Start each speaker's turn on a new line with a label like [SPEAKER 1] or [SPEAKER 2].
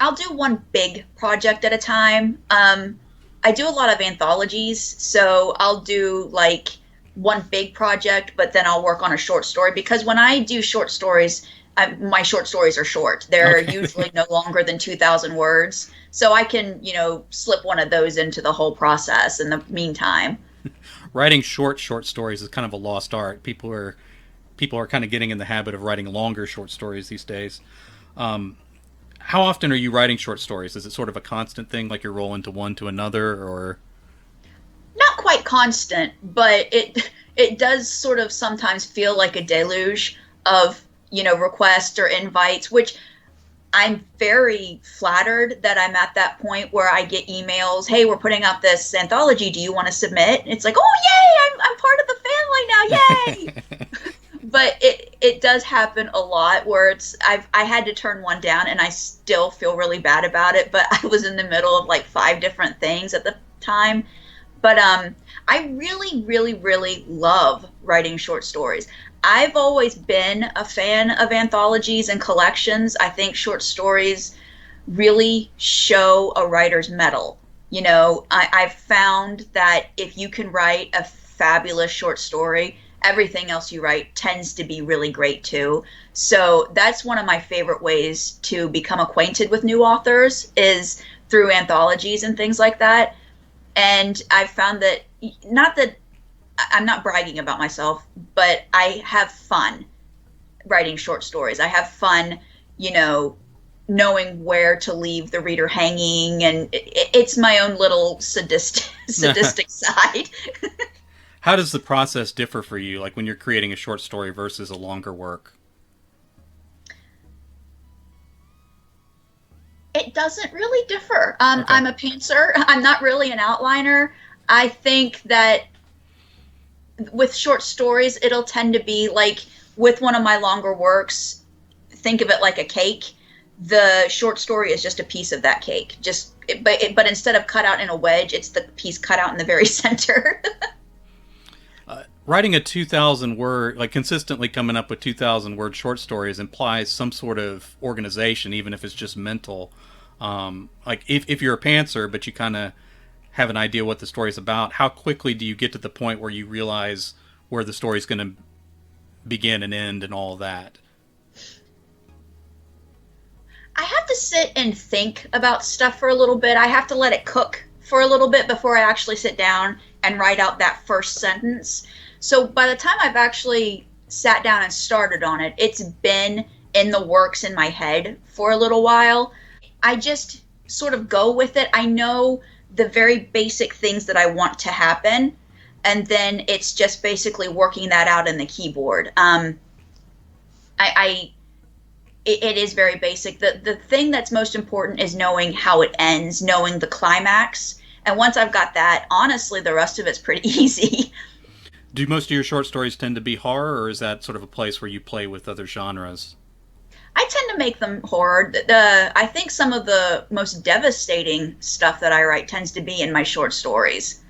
[SPEAKER 1] I'll do one big project at a time. I do a lot of anthologies, so I'll do like one big project, but then I'll work on a short story because when I do short stories, my short stories are short. They're
[SPEAKER 2] Okay.
[SPEAKER 1] usually no longer than 2,000 words, so I can, slip one of those into the whole process in the meantime.
[SPEAKER 2] Writing short stories is kind of a lost art. People are kind of getting in the habit of writing longer short stories these days. How often are you writing short stories? Is it sort of a constant thing, like you're rolling to one to another, or
[SPEAKER 1] Not quite constant, but it does sort of sometimes feel like a deluge of, requests or invites, which I'm very flattered that I'm at that point where I get emails, hey, we're putting out this anthology. Do you want to submit? And it's like, oh, yay, I'm part of the family now. Yay. But it does happen a lot where I had to turn one down and I still feel really bad about it. But I was in the middle of like five different things at the time. But I really, really, really love writing short stories. I've always been a fan of anthologies and collections. I think short stories really show a writer's mettle. I've found that if you can write a fabulous short story, everything else you write tends to be really great too. So that's one of my favorite ways to become acquainted with new authors is through anthologies and things like that. And I've found that, not that I'm not bragging about myself, but I have fun writing short stories. I have fun, you know, knowing where to leave the reader hanging, and it's my own little sadistic side.
[SPEAKER 2] how does the process differ for you, like when you're creating a short story versus a longer work?
[SPEAKER 1] It doesn't really differ.
[SPEAKER 2] Okay.
[SPEAKER 1] I'm a pantser. I'm not really an outliner. I think that with short stories, it'll tend to be like with one of my longer works, think of it like a cake. The short story is just a piece of that cake. But instead of cut out in a wedge, it's the piece cut out in the very center.
[SPEAKER 2] Writing a 2,000 word, like consistently coming up with 2,000 word short stories implies some sort of organization, even if it's just mental. Like if you're a pantser, but you kind of have an idea what the story's about, how quickly do you get to the point where you realize where the story's going to begin and end and all of that?
[SPEAKER 1] I have to sit and think about stuff for a little bit. I have to let it cook for a little bit before I actually sit down and write out that first sentence. So by the time I've actually sat down and started on it, it's been in the works in my head for a little while. I just sort of go with it. I know the very basic things that I want to happen, and then it's just basically working that out in the keyboard. I it is very basic. The thing that's most important is knowing how it ends, knowing the climax. And once I've got that, honestly, the rest of it's pretty easy.
[SPEAKER 2] Do most of your short stories tend to be horror, or is that sort of a place where you play with other genres?
[SPEAKER 1] I tend to make them horror. I think some of the most devastating stuff that I write tends to be in my short stories.